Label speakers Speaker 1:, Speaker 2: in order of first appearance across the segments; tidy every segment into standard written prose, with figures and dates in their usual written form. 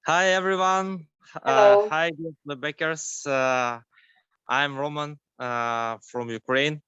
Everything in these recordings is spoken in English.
Speaker 1: Hi everyone.
Speaker 2: Hello,
Speaker 1: Hi dear Plebekers. I'm Roman from Ukraine.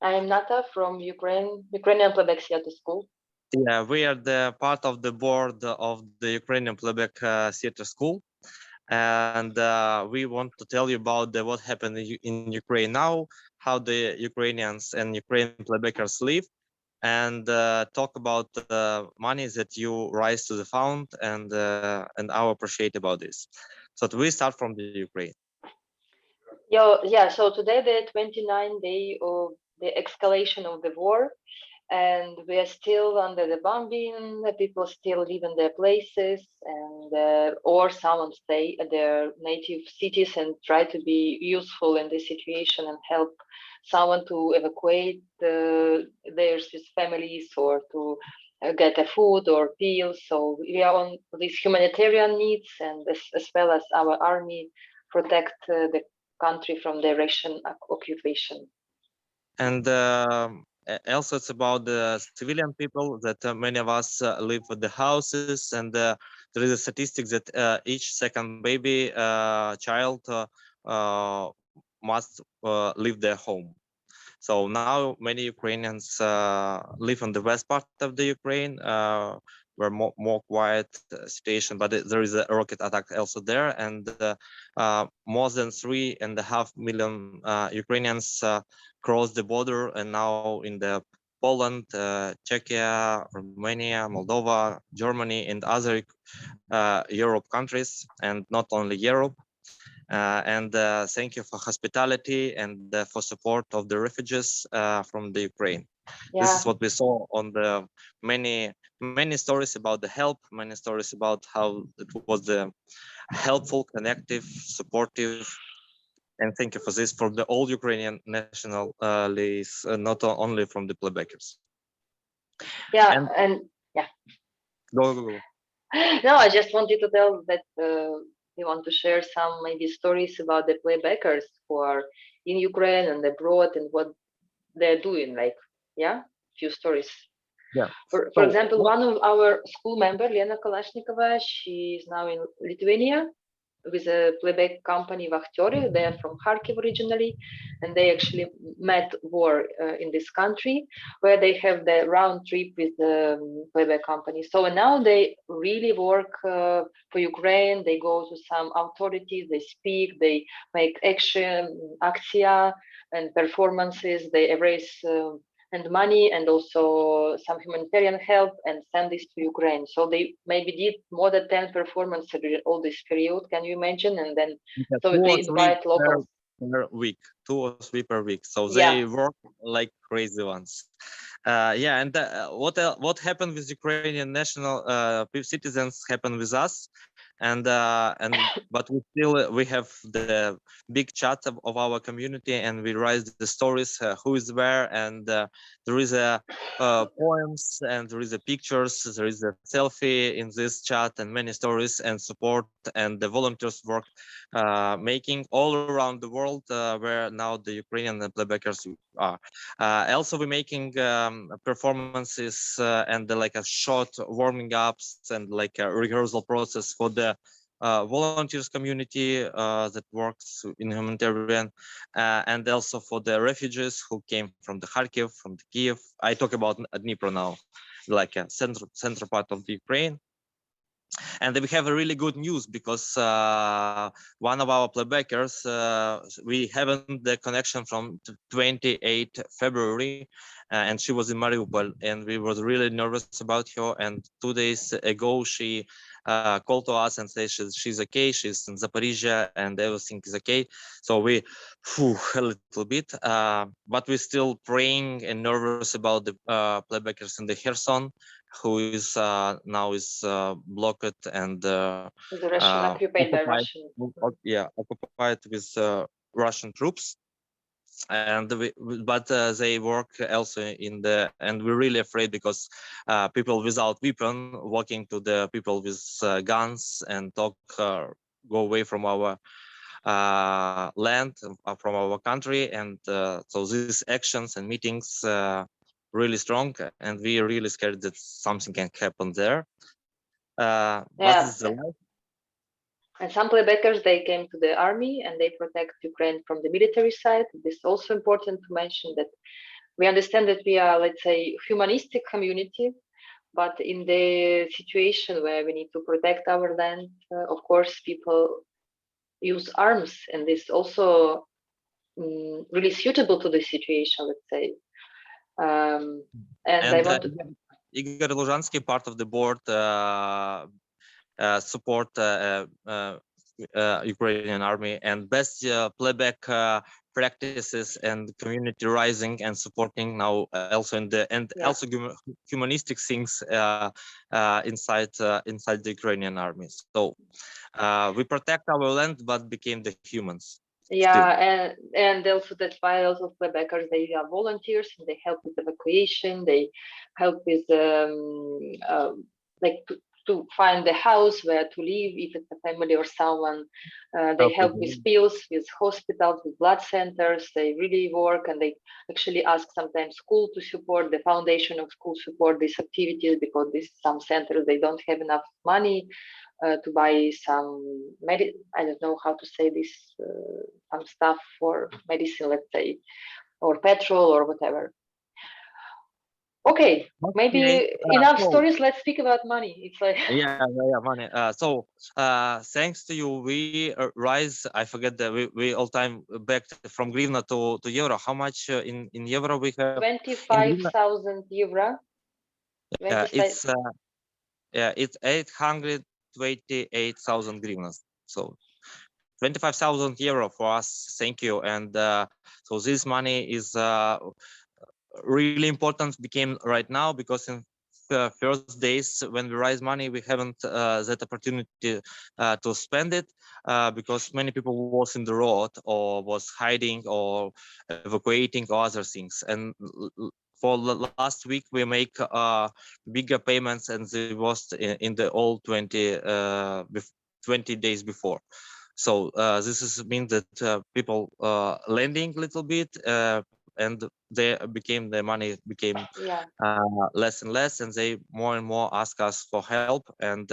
Speaker 2: I am Nata from Ukrainian Pleybeck-teatра school.
Speaker 1: Yeah, we are the part of the board of the Ukrainian Plebek-teatра school, and we want to tell you about what happened in Ukraine now, how the Ukrainians and Ukrainian Plebekers live, and talk about the money that you raise to the fund and our appreciate about this. So we start from the Ukraine.
Speaker 2: So today the 29th day of the escalation of the war, and we are still under the bombing. The people still live in their places, and or some stay at their native cities and try to be useful in this situation and help someone to evacuate their families or to get a food or pills. So we are on these humanitarian needs, and as well as our army protect the country from the Russian occupation.
Speaker 1: And also it's about the civilian people that many of us live with the houses, and there is a statistic that each second baby child must leave their home. So now many Ukrainians live in the west part of the Ukraine, where more quiet situation, but there is a rocket attack also there, and more than 3.5 million Ukrainians crossed the border and now in the Poland, Czechia, Romania, Moldova, Germany, and other Europe countries, and not only Europe. And thank you for hospitality and for support of the refugees from the Ukraine. This is
Speaker 2: Yeah,
Speaker 1: what we saw on the many stories about the help, many stories about how it was the helpful, connective, supportive, and thank you for this for the all Ukrainian nationalities, not only from the Plebekers.
Speaker 2: yeah,
Speaker 1: And
Speaker 2: and yeah.
Speaker 1: go.
Speaker 2: No, I just wanted to tell that we want to share some maybe stories about the playbackers who are in Ukraine and abroad and what they're doing. Like, yeah, few stories.
Speaker 1: Yeah.
Speaker 2: For
Speaker 1: So
Speaker 2: example, one of our school member, Lena Kalashnikova, she is now in Lithuania with a playback company Vachtori. They are from Kharkiv originally, and they actually met war in this country, where they have the round trip with the playback company. So now they really work for Ukraine. They go to some authorities, they speak, they make action, aktia, and performances. They raise and money and also some humanitarian help and send this to Ukraine. So they maybe did more than 10 performances during all this period. Can you imagine? And then
Speaker 1: yeah,
Speaker 2: so
Speaker 1: two or
Speaker 2: they
Speaker 1: three
Speaker 2: invite locals.
Speaker 1: per week, 2 or 3 per week. So they
Speaker 2: Yeah.
Speaker 1: work like crazy ones. Yeah, and what happened with Ukrainian national citizens happened with us, and but we have the big chat of our community, and we write the stories who is where, and there is a poems, and there is a pictures, there is a selfie in this chat, and many stories and support, and the volunteers work making all around the world where now the Ukrainian playbackers are. Also, we're making performances and like a short warming ups and like a rehearsal process for the volunteers community that works in humanitarian, and also for the refugees who came from the Kharkiv, from the Kiev. I talk about Dnipro now, like a central part of the Ukraine. And we have a really good news because one of our playbackers, we haven't the connection from 28 February, and she was in Mariupol, and we were really nervous about her. And 2 days ago, she called to us and said she's okay, she's in Zaporizhia, and everything is okay. So we, a little bit, but we're still praying and nervous about the playbackers in the Kherson, who is now is blocked and
Speaker 2: The Russian occupied by
Speaker 1: occupied,
Speaker 2: Russian.
Speaker 1: yeah, occupied with Russian troops. And but they work also in the, and we're really afraid because people without weapon walking to the people with guns and talk, go away from our land, from our country, and so these actions and meetings really strong, and we are really scared that something can happen there. But this
Speaker 2: Yeah.
Speaker 1: is the life.
Speaker 2: And some playbackers, they came to the army and they protect Ukraine from the military side. This is also important to mention that we understand that we are, let's say, humanistic community, but in the situation where we need to protect our land, of course, people use arms, and this also really suitable to the situation, let's say. And I want to...
Speaker 1: Igor Luzhansky, part of the board, support Ukrainian army and best playback practices and community rising and supporting now also in the also humanistic things inside the Ukrainian army. So we protect our land, but became the humans.
Speaker 2: Yeah, and also that's why also playbackers, they are volunteers and they help with evacuation. They help with like to find the house where to live if it's a family or someone. They help with pills, with hospitals, with blood centers. They really work, and they actually ask sometimes school to support, the foundation of school support these activities, because some centers, they don't have enough money to buy some I don't know how to say this, some stuff for medicine, let's say, or petrol or whatever. Okay, maybe enough stories. Let's speak about money. It's like
Speaker 1: money. So thanks to you, we rise. I forget that we all time back from hryvnia to euro. How much in euro we have?
Speaker 2: 25,000 euro.
Speaker 1: It's 828,000 hryvnias. So 25,000 euro for us. Thank you. And so this money is really important became right now, because in the first days when we raise money, we haven't that opportunity to spend it because many people was in the road or was hiding or evacuating or other things. And for the last week, we make bigger payments, and it was in the all 20 days before. So this is means that people lending a little bit, and the money became less and less, and they more and more ask us for help. And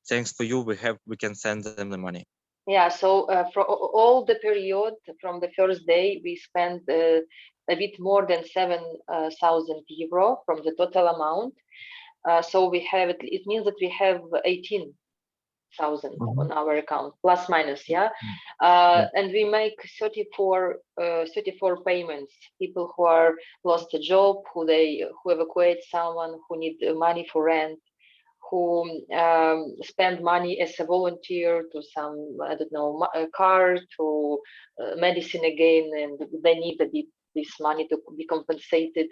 Speaker 1: thanks to you, we can send them the money.
Speaker 2: Yeah. So for all the period from the first day, we spent a bit more than 7,000 euro from the total amount. So we have it means that we have 18,000 on our account, plus minus, and we make 34 payments. People who are lost a job, who evacuate someone, who need money for rent, who spend money as a volunteer to some, I don't know, a car, to medicine again, and they need this money to be compensated.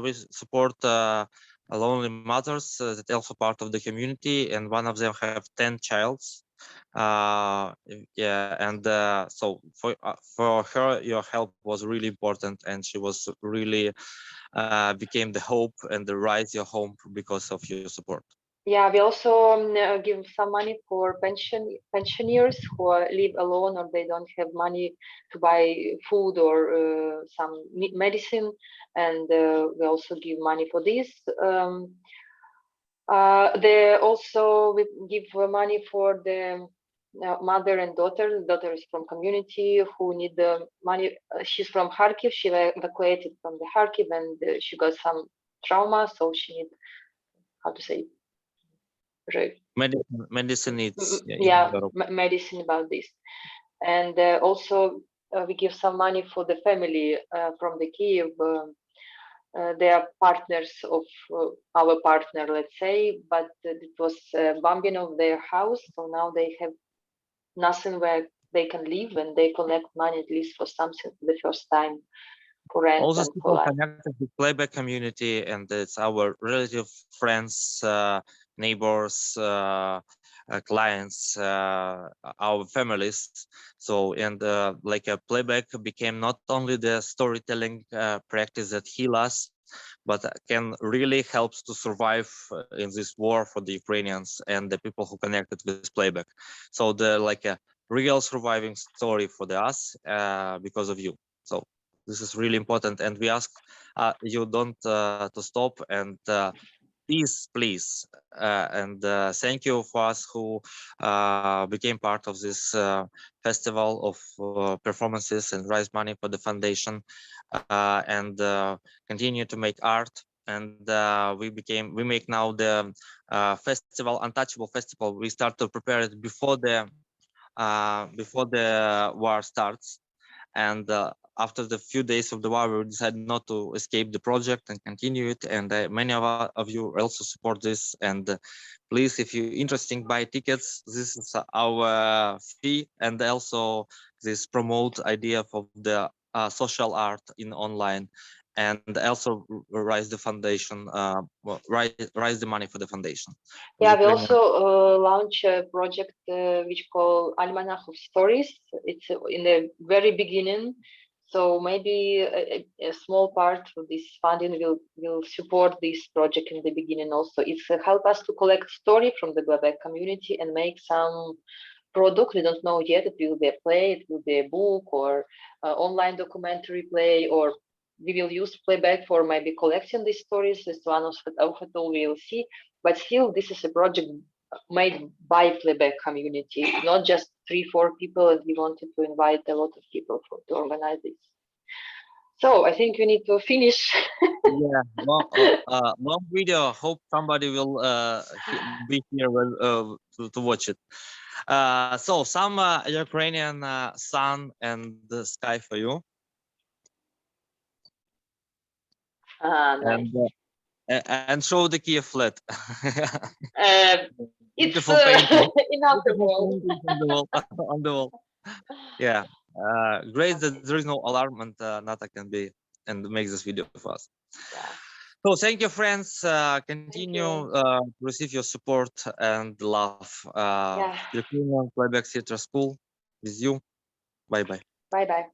Speaker 1: We support lonely mothers that also part of the community, and one of them have 10 childs. And so for her, your help was really important, and she was really became the hope and the rise your home because of your support.
Speaker 2: Yeah, we also give some money for pensioners who live alone, or they don't have money to buy food or some medicine, and we also give money for this. They also we give money for the mother and daughter. Daughter is from community who need the money. She's from Kharkiv. She evacuated from the Kharkiv, and she got some trauma, so she need, how to say,
Speaker 1: medicine needs.
Speaker 2: Medicine about this. And also we give some money for the family from the Kiev. They are partners of our partner, let's say, but it was bombing of their house, so now they have nothing where they can live, and they collect money at least for something for the first time, for rent.
Speaker 1: All those people connected with Pleybec community, and it's our relative friends, neighbors, clients, our families. So, and like a Pleybec became not only the storytelling practice that heal us, but can really helps to survive in this war for the Ukrainians and the people who connected with Pleybec. So the like a real surviving story for us because of you. So this is really important, and we ask you don't to stop, and please. And thank you for us who became part of this festival of performances and raise money for the foundation, and continue to make art. And we make now the festival, Untouchable Festival. We start to prepare it before the war starts. And after the few days of the war, we decided not to escape the project and continue it. And many of you also support this. And please, if you're interested, buy tickets. This is our fee, and also this promote idea of the social art in online, and also raise the foundation, raise the money for the foundation.
Speaker 2: Yeah, we also launch a project which called Almanach of Stories. It's in the very beginning, so maybe a small part of this funding will support this project in the beginning. Also, it's help us to collect story from the Pleybeck community and make some product. We don't know yet. It will be a play, it will be a book, or online documentary play, or we will use Pleybeck for maybe collecting these stories. As one of it all we will see. But still, this is a project made by Pleybeck community, not just 3-4 people, and we wanted to invite a lot of people to organize this. So I think we need to finish.
Speaker 1: Yeah, long video. Hope somebody will be here to watch it. So some Ukrainian sun and the sky for you.
Speaker 2: Nice.
Speaker 1: And show the Kiev flat.
Speaker 2: It's
Speaker 1: painting.
Speaker 2: enough the wall.
Speaker 1: On the wall. Yeah, great that there is no alarm, and Nata can be and make this video for us.
Speaker 2: Yeah.
Speaker 1: So thank you, friends. Continue receive your support and love.
Speaker 2: Yeah.
Speaker 1: Ukrainian Pleybeck-teatra School with you. Bye bye.
Speaker 2: Bye bye.